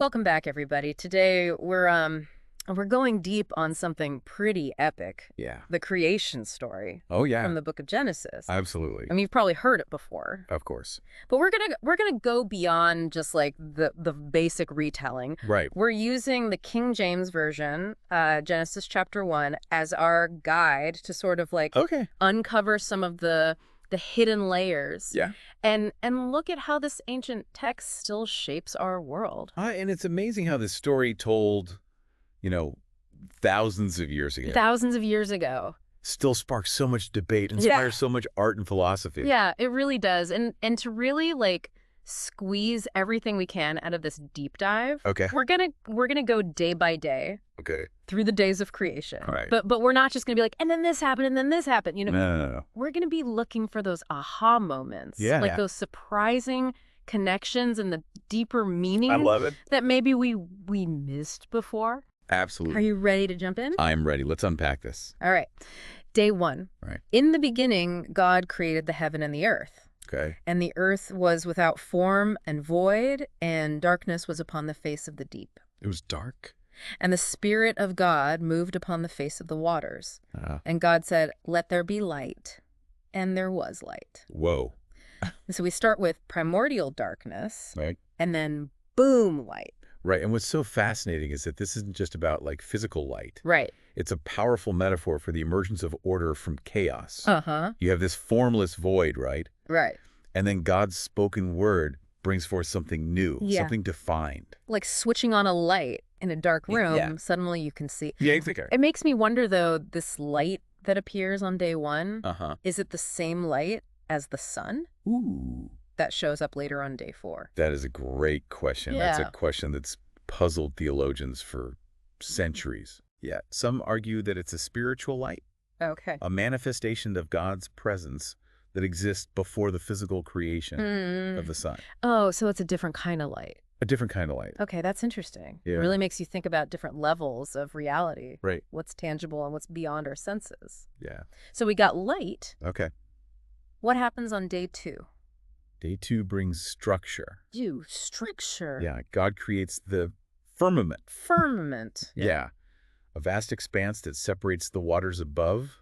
Welcome back, everybody. Today we're going deep on something pretty epic. Yeah. The creation story Oh, yeah. from the book of Genesis. Absolutely. I mean, you've probably heard it before. Of course. But we're gonna go beyond just like the basic retelling. Right. We're using the King James version, Genesis chapter 1, as our guide to sort of like Okay. uncover some of the hidden layers. Yeah. And look at how this ancient text still shapes our world. And it's amazing how this story told, thousands of years ago, Thousands of years ago. still sparks so much debate, inspires so much art and philosophy. Yeah, it really does. And to really like squeeze everything we can out of this deep dive. Okay. We're gonna go day by day Okay. through the days of creation. All right. But we're not just gonna be like, and then this happened, and then this happened. No. We're gonna be looking for those aha moments. Yeah. Like those surprising connections and the deeper meanings I love it. that maybe we missed before. Absolutely. Are you ready to jump in? I'm ready. Let's unpack this. All right. Day 1. All right. In the beginning, God created the heaven and the earth. Okay. And the earth was without form and void, and darkness was upon the face of the deep. It was dark. And the Spirit of God moved upon the face of the waters. Uh, And God said, "Let there be light." And there was light. whoa. So we start with primordial darkness, Right. and then boom, light. Right. And what's so fascinating is that this isn't just about like physical light. Right. It's a powerful metaphor for the emergence of order from chaos. Uh-huh. You have this formless void, right? Right. And then God's spoken word brings forth something new, Yeah. something defined. Like switching on a light in a dark room, Yeah. suddenly you can see. Yeah, exactly. It makes me wonder, though, this light that appears on day 1, Uh-huh. is it the same light as the sun Ooh. that shows up later on day 4? That is a great question. That's Yeah. a question that's puzzled theologians for centuries. Yeah. Some argue that it's a spiritual light, Okay. a manifestation of God's presence that exists before the physical creation of the sun. Oh, so it's a different kind of light. A different kind of light. Okay, that's interesting. Yeah. It really makes you think about different levels of reality. Right. What's tangible and what's beyond our senses. Yeah. So we got light. Okay. What happens on day 2? Day 2 brings structure. Structure. Yeah. God creates the firmament. Firmament. Yeah. A vast expanse that separates the waters above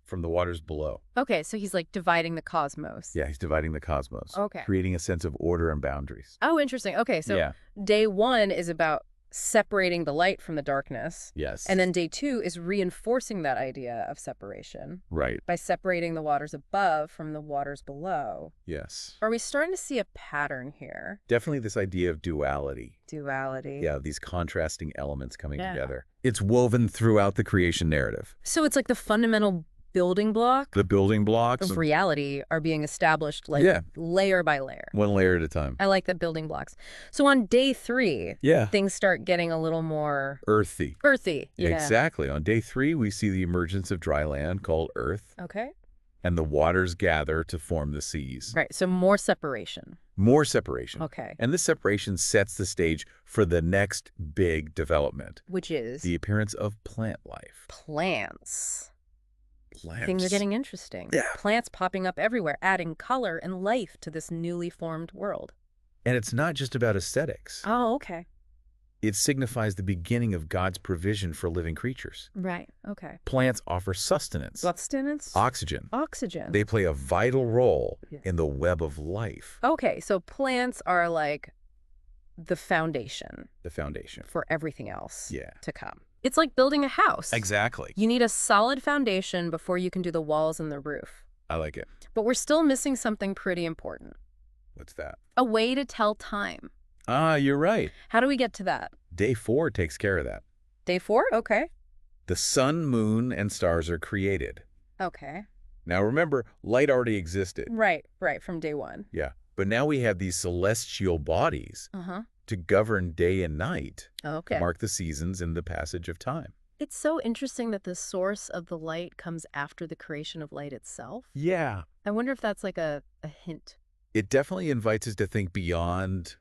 from the waters below. Okay, so he's like dividing the cosmos. Yeah, he's dividing the cosmos. Okay. Creating a sense of order and boundaries. Oh, interesting. Okay, so yeah. day 1 is about separating the light from the darkness. Yes. And then day 2 is reinforcing that idea of separation Right. by separating the waters above from the waters below. Yes. Are we starting to see a pattern here? Definitely this idea of duality. Duality. Yeah, these contrasting elements coming Yeah. together. It's woven throughout the creation narrative. So it's like the fundamental building block The building blocks. of reality are being established like Yeah. layer by layer. One layer at a time. I like the building blocks. So on day 3, Yeah. things start getting a little more Earthy. earthy. Yeah. Exactly. On day 3, we see the emergence of dry land called Earth, Okay. and the waters gather to form the seas. Right. So more separation. More separation. Okay. And this separation sets the stage for the next big development, Which is the appearance of plant life. plants. Plants. Things are getting interesting. Yeah. Plants popping up everywhere, adding color and life to this newly formed world. And it's not just about aesthetics. Oh, okay. It signifies the beginning of God's provision for living creatures. Right. Okay. Plants offer sustenance, Sustenance. oxygen. Oxygen. They play a vital role Yeah. in the web of life, Okay. So plants are like the foundation the foundation. for everything else Yeah. to come. It's like building a house. Exactly. You need a solid foundation before you can do the walls and the roof. I like it. But we're still missing something pretty important. What's that? A way to tell time. Ah, you're right. How do we get to that? Day 4 takes care of that. Day 4? Okay. The sun, moon, and stars are created. Okay. Now remember, light already existed. Right, from day 1. Yeah. But now we have these celestial bodies Uh-huh. to govern day and night, Okay. to mark the seasons and the passage of time. It's so interesting that the source of the light comes after the creation of light itself. Yeah. I wonder if that's like a hint. It definitely invites us to think beyond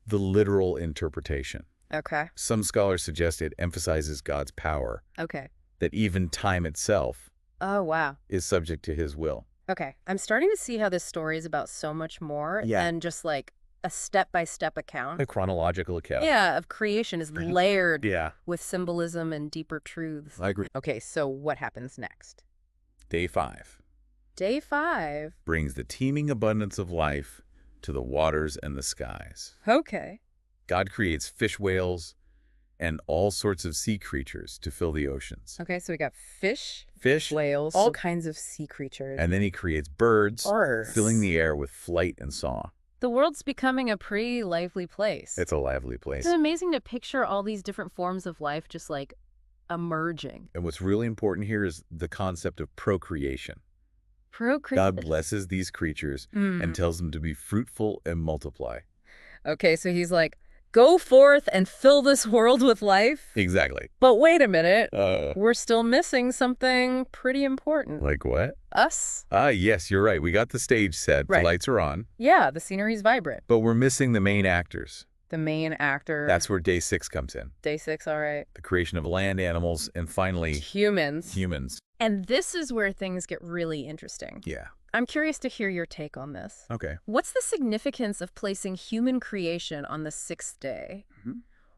the literal interpretation. Okay. Some scholars suggest it emphasizes God's power, Okay. that even time itself Oh, wow. is subject to his will. Okay. I'm starting to see how this story is about so much more Yeah. than just like a step-by-step account. A chronological account. Yeah, of creation is layered Yeah. with symbolism and deeper truths. I agree. Okay, so what happens next? Day 5 Day 5. brings the teeming abundance of life to the waters and the skies. Okay. God creates fish whales and all sorts of sea creatures to fill the oceans. Okay, so we got fish, Fish, whales, all kinds of sea creatures. and then he creates birds, Birds. filling the air with flight and song. The world's becoming a pretty lively place. It's a lively place. It's amazing to picture all these different forms of life just like emerging. And what's really important here is the concept of procreation. Procreation. God blesses these creatures and tells them to be fruitful and multiply. Okay, so he's like, go forth and fill this world with life. Exactly. But wait a minute. We're still missing something pretty important. Like what? Us? Yes, you're right. We got the stage set. Right. The lights are on. Yeah, the scenery's vibrant. But we're missing the main actors. The main actor. That's where day 6 comes in. Day 6, all right. The creation of land animals and finally Humans. humans. And this is where things get really interesting. Yeah. I'm curious to hear your take on this. Okay. What's the significance of placing human creation on the 6th day,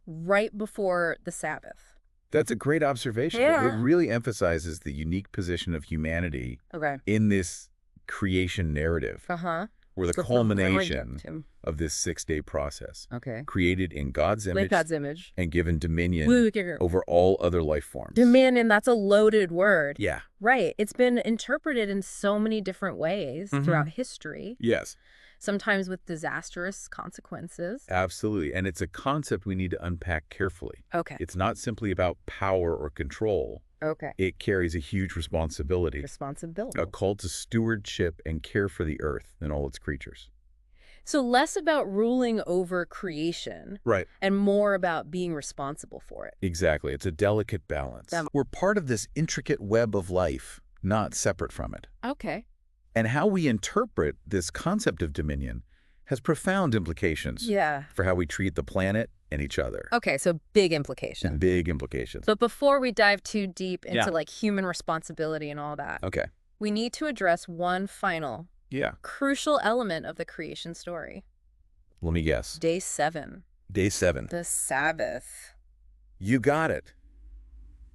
right before the Sabbath? That's a great observation. Yeah. It really emphasizes the unique position of humanity Okay. in this creation narrative. Uh-huh. We're the culmination of this 6-day process, Okay. created in God's image Like God's image. and given dominion Woo, over all other life forms. Dominion, that's a loaded word. Yeah. Right. It's been interpreted in so many different ways throughout history, Yes, sometimes with disastrous consequences. absolutely. And it's a concept we need to unpack carefully. Okay. It's not simply about power or control. Okay. It carries a huge responsibility, Responsibility. a call to stewardship and care for the earth and all its creatures. So less about ruling over creation Right. and more about being responsible for it. Exactly. It's a delicate balance. We're part of this intricate web of life, not separate from it. Okay. And how we interpret this concept of dominion has profound implications Yeah. for how we treat the planet and each other. Okay, so big implication. Big implications. But before we dive too deep into Yeah. like human responsibility and all that, Okay. we need to address one final Yeah. crucial element of the creation story. Let me guess. Day 7. Day 7. The Sabbath. You got it.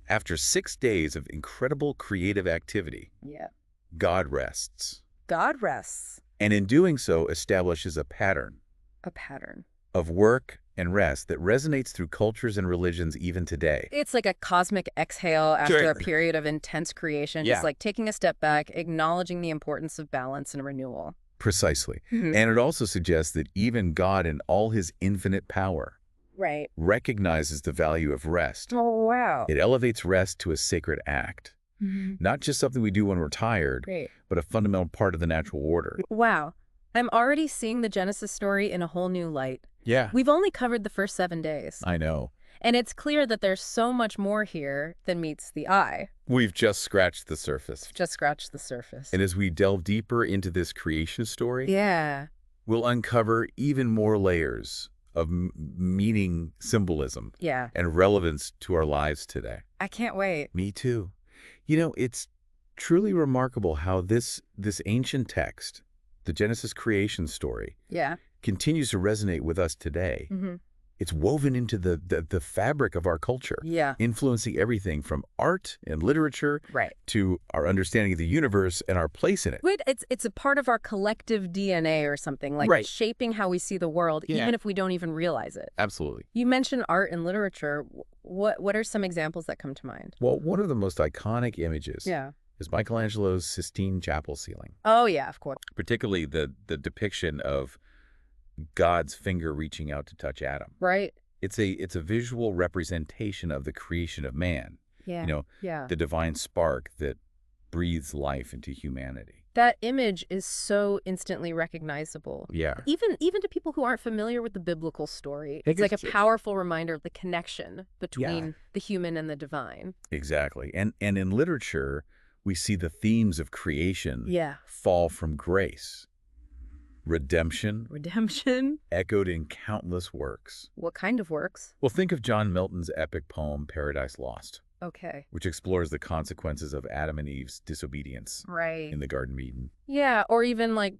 After 6 days of incredible creative activity, Yeah. God rests. God rests. And in doing so, establishes a pattern A pattern. of work and rest that resonates through cultures and religions even today. It's like a cosmic exhale after Sure. a period of intense creation. Yeah. Just like taking a step back, acknowledging the importance of balance and renewal. Precisely. And it also suggests that even God in all his infinite power Right. recognizes the value of rest. Oh, wow. It elevates rest to a sacred act, not just something we do when we're tired, Great. but a fundamental part of the natural order. Wow. I'm already seeing the Genesis story in a whole new light. Yeah, We've only covered the first 7 days. I know. And it's clear that there's so much more here than meets the eye. We've just scratched the surface. Just scratch the surface. And as we delve deeper into this creation story, Yeah. we'll uncover even more layers of meaning, symbolism, Yeah. and relevance to our lives today. I can't wait. Me too. You know, it's truly remarkable how this ancient text, the Genesis creation story, Yeah. continues to resonate with us today. It's woven into the fabric of our culture, Yeah. influencing everything from art and literature Right. to our understanding of the universe and our place in it. Wait, it's a part of our collective DNA or something, like Right. shaping how we see the world, Yeah. even if we don't even realize it. Absolutely. You mentioned art and literature. What are some examples that come to mind? Well, one of the most iconic images Yeah. is Michelangelo's Sistine Chapel ceiling, Oh, yeah, of course. particularly the depiction of God's finger reaching out to touch Adam. Right? It's a visual representation of the creation of man, Yeah. Yeah. the divine spark that breathes life into humanity. That image is so instantly recognizable. Yeah. Even to people who aren't familiar with the biblical story. I It's like a guess- powerful reminder of the connection between the human and the divine. Exactly. And in literature, we see the themes of creation Yeah. fall from grace. Redemption, Redemption. echoed in countless works. What kind of works? Well, think of John Milton's epic poem, Paradise Lost, Okay. which explores the consequences of Adam and Eve's disobedience Right. in the Garden of Eden. Yeah, or even like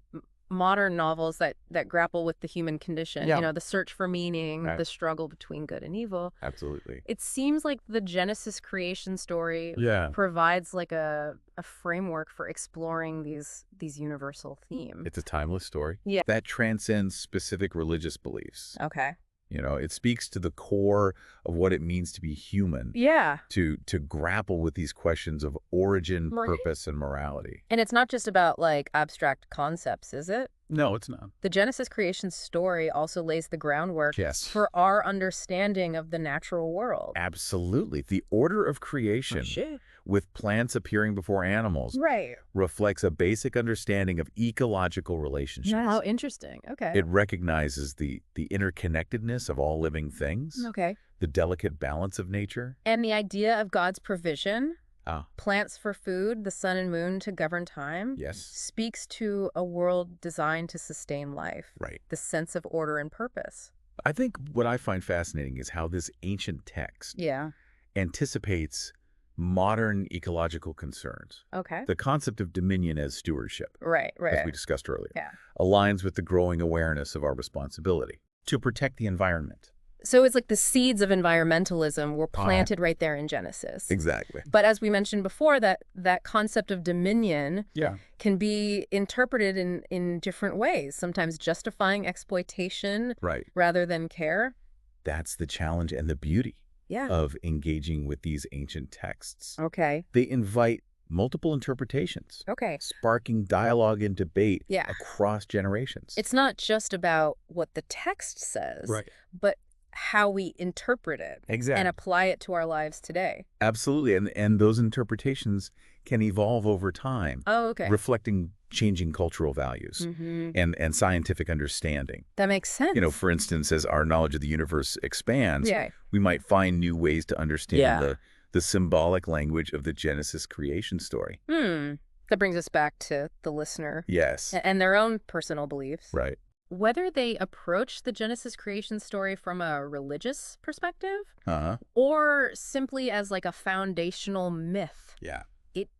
modern novels that grapple with the human condition, Yeah. you know, the search for meaning, Right. the struggle between good and evil. Absolutely. It seems like the Genesis creation story Yeah. provides like a framework for exploring these universal themes. It's a timeless story. Yeah. That transcends specific religious beliefs. Okay. You know, it speaks to the core of what it means to be human, Yeah. to grapple with these questions of origin, Right. purpose, and morality. And it's not just about like abstract concepts, is it? No, it's not. The Genesis creation story also lays the groundwork Yes. for our understanding of the natural world. Absolutely. The order of Oh, creation, shit. with plants appearing before animals, Right. reflects a basic understanding of ecological relationships. Yeah, how interesting. Okay. It recognizes the interconnectedness of all living things, Okay. the delicate balance of nature. And the idea of God's provision, Ah, plants for food, the sun and moon to govern time, yes. speaks to a world designed to sustain life, Right. the sense of order and purpose. I think what I find fascinating is how this ancient text Yeah. anticipates modern ecological concerns. Okay. The concept of dominion as stewardship, Right, as we right. discussed earlier, Yeah. aligns with the growing awareness of our responsibility to protect the environment. So it's like the seeds of environmentalism were planted right there in Genesis. Exactly. But as we mentioned before, that concept of dominion Yeah. can be interpreted in different ways, sometimes justifying exploitation Right. rather than care. That's the challenge and the beauty Yeah. of engaging with these ancient texts. Okay. They invite multiple interpretations, Okay. sparking dialogue and debate Yeah. across generations. It's not just about what the text says, Right. but how we interpret it Exactly. and apply it to our lives today. Absolutely. And those interpretations can evolve over time, Oh, okay. reflecting changing cultural values Mm-hmm. and scientific understanding. That makes sense. You know, for instance, as our knowledge of the universe expands, Yeah. we might find new ways to understand Yeah. the symbolic language of the Genesis creation story. That brings us back to the listener Yes. and their own personal beliefs. Right. Whether they approach the Genesis creation story from a religious perspective Uh-huh. or simply as like a foundational myth, Yeah.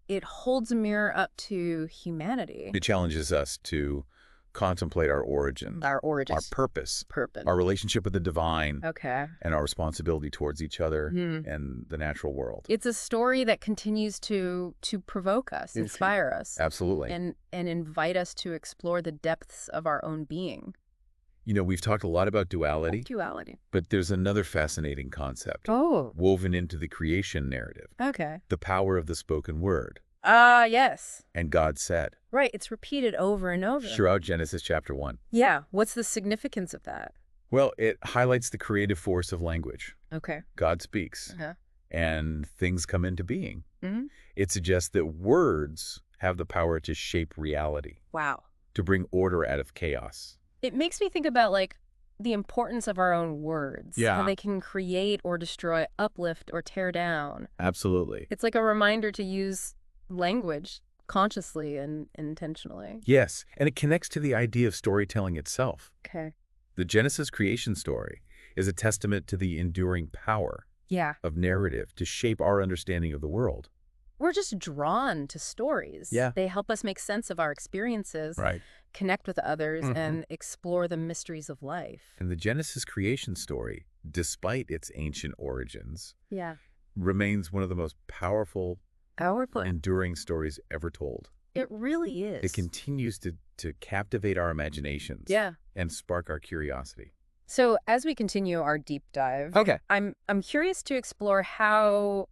it holds a mirror up to humanity. It challenges us to contemplate our origin, Our our origins. purpose, Purpose. our relationship with the divine, Okay. and our responsibility towards each other Hmm. and the natural world. It's a story that continues to provoke us, inspire us, Absolutely. and invite us to explore the depths of our own being. You know, we've talked a lot about duality, Duality. but there's another fascinating concept Oh, woven into the creation narrative, okay. the power of the spoken word. Yes. And God said, Right, it's repeated over and over. throughout Genesis chapter 1. Yeah, what's the significance of that? Well, it highlights the creative force of language. Okay. God speaks, Uh-huh. and things come into being. Mm-hmm. It suggests that words have the power to shape reality, Wow. to bring order out of chaos. It makes me think about, like, the importance of our own words. Yeah. How they can create or destroy, uplift or tear down. Absolutely. It's like a reminder to use language consciously and intentionally. Yes, and it connects to the idea of storytelling itself. Okay. The Genesis creation story is a testament to the enduring power Yeah. of narrative to shape our understanding of the world. We're just drawn to stories. Yeah. They help us make sense of our experiences, Right. connect with others, Mhm. and explore the mysteries of life. And the Genesis creation story, despite its ancient origins, Yeah. remains one of the most powerful, Powerful. enduring stories ever told. It really is. It continues to captivate our imaginations Yeah. and spark our curiosity. So as we continue our deep dive, Okay. I'm curious to explore how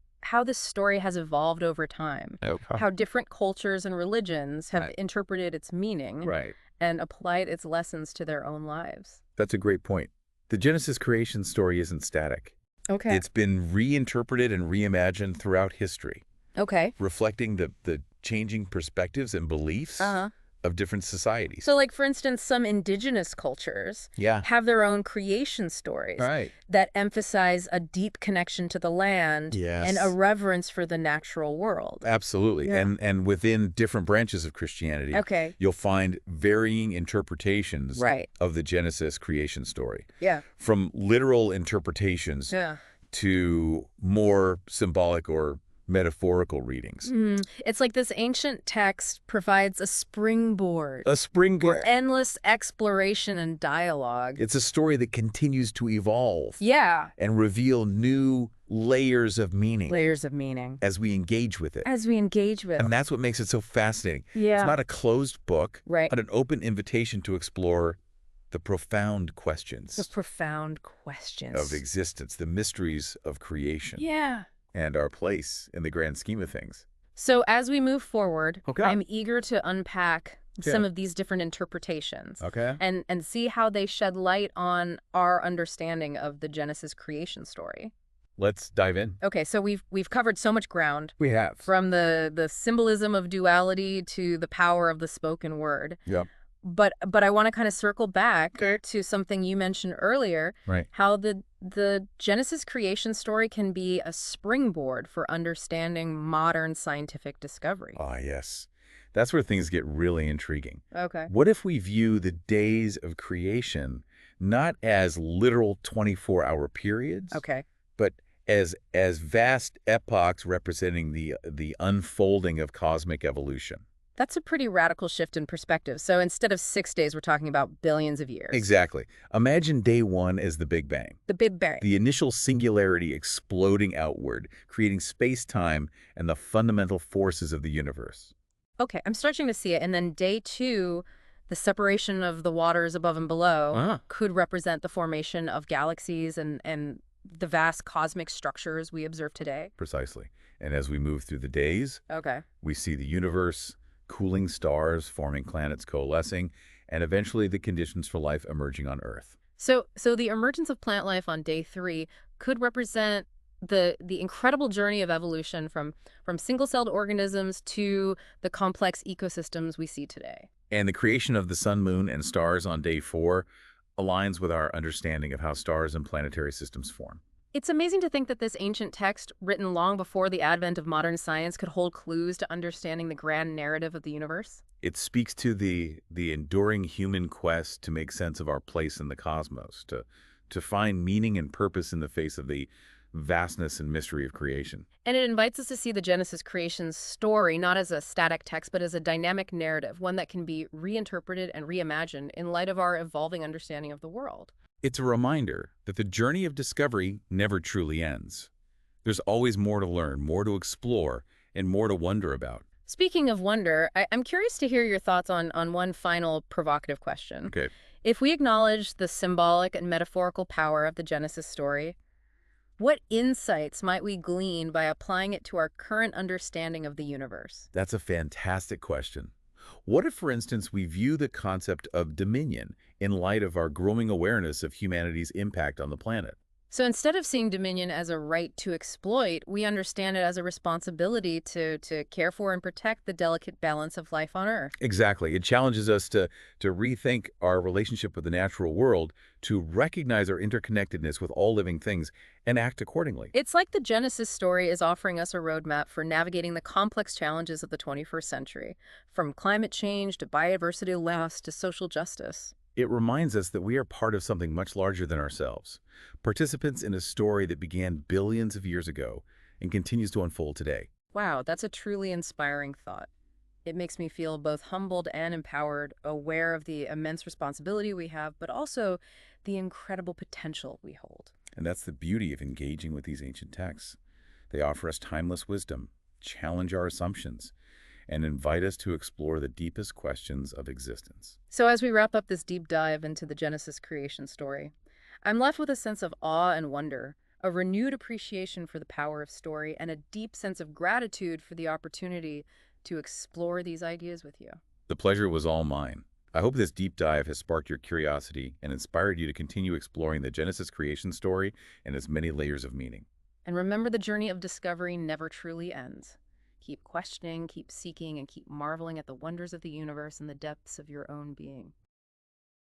this story has evolved over time, how different cultures and religions have Right. interpreted its meaning Right. and applied its lessons to their own lives. That's a great point. The Genesis creation story isn't static. Okay. It's been reinterpreted and reimagined throughout history, Okay. reflecting the changing perspectives and beliefs Uh-huh. of different societies. So, like, for instance, some indigenous cultures Yeah. have their own creation stories Right. that emphasize a deep connection to the land Yes. and a reverence for the natural world. Absolutely. Yeah. And within different branches of Christianity, Okay. you'll find varying interpretations Right. of the Genesis creation story, Yeah. from literal interpretations Yeah. to more symbolic or metaphorical readings. It's like this ancient text provides a springboard A for springboard. endless exploration and dialogue. It's a story that continues to evolve Yeah. and reveal new layers of meaning Layers of meaning. as we engage with it. As we engage with. And that's what makes it so fascinating. It's Yeah. not a closed book, Right. but an open invitation to explore the profound questions The profound questions. of existence, the mysteries of creation, Yeah. and our place in the grand scheme of things. So as we move forward, Okay. I'm eager to unpack some Yeah. of these different interpretations Okay. and see how they shed light on our understanding of the Genesis creation story. Let's dive in. Okay, so we've covered so much ground, We have. from the symbolism of duality to the power of the spoken word. Yep. But I want to kind of circle back Okay. to something you mentioned earlier, Right. how the Genesis creation story can be a springboard for understanding modern scientific discovery. Ah, yes. That's where things get really intriguing. Okay. What if we view the days of creation not as literal 24-hour periods, Okay. but as vast epochs representing the unfolding of cosmic evolution? That's a pretty radical shift in perspective. So instead of 6 days, we're talking about billions of years. Exactly. Imagine day one as the Big Bang. The Big Bang. The initial singularity exploding outward, creating space-time and the fundamental forces of the universe. Okay, I'm starting to see it. And then day 2, the separation of the waters above and below could represent the formation of galaxies and the vast cosmic structures we observe today. Precisely. And as we move through the days, Okay. we see the universe, cooling stars, forming planets coalescing, and eventually the conditions for life emerging on Earth. So the emergence of plant life on day 3 could represent the incredible journey of evolution from single-celled organisms to the complex ecosystems we see today. And the creation of the sun, moon, and stars on day 4 aligns with our understanding of how stars and planetary systems form. It's amazing to think that this ancient text, written long before the advent of modern science, could hold clues to understanding the grand narrative of the universe. It speaks to the enduring human quest to make sense of our place in the cosmos, to find meaning and purpose in the face of the vastness and mystery of creation. And it invites us to see the Genesis creation story not as a static text, but as a dynamic narrative, one that can be reinterpreted and reimagined in light of our evolving understanding of the world. It's a reminder that the journey of discovery never truly ends. There's always more to learn, more to explore, and more to wonder about. Speaking of wonder, I'm curious to hear your thoughts on one final provocative question. Okay. If we acknowledge the symbolic and metaphorical power of the Genesis story, what insights might we glean by applying it to our current understanding of the universe? That's a fantastic question. What if, for instance, we view the concept of dominion in light of our growing awareness of humanity's impact on the planet? So instead of seeing dominion as a right to exploit, we understand it as a responsibility to care for and protect the delicate balance of life on Earth. Exactly. It challenges us to rethink our relationship with the natural world, to recognize our interconnectedness with all living things, and act accordingly. It's like the Genesis story is offering us a roadmap for navigating the complex challenges of the 21st century, from climate change to biodiversity loss to social justice. It reminds us that we are part of something much larger than ourselves, participants in a story that began billions of years ago and continues to unfold today. Wow, that's a truly inspiring thought. It makes me feel both humbled and empowered, aware of the immense responsibility we have, but also the incredible potential we hold. And that's the beauty of engaging with these ancient texts. They offer us timeless wisdom, challenge our assumptions, and invite us to explore the deepest questions of existence. So as we wrap up this deep dive into the Genesis creation story, I'm left with a sense of awe and wonder, a renewed appreciation for the power of story, and a deep sense of gratitude for the opportunity to explore these ideas with you. The pleasure was all mine. I hope this deep dive has sparked your curiosity and inspired you to continue exploring the Genesis creation story and its many layers of meaning. And remember, the journey of discovery never truly ends. Keep questioning, keep seeking, and keep marveling at the wonders of the universe and the depths of your own being.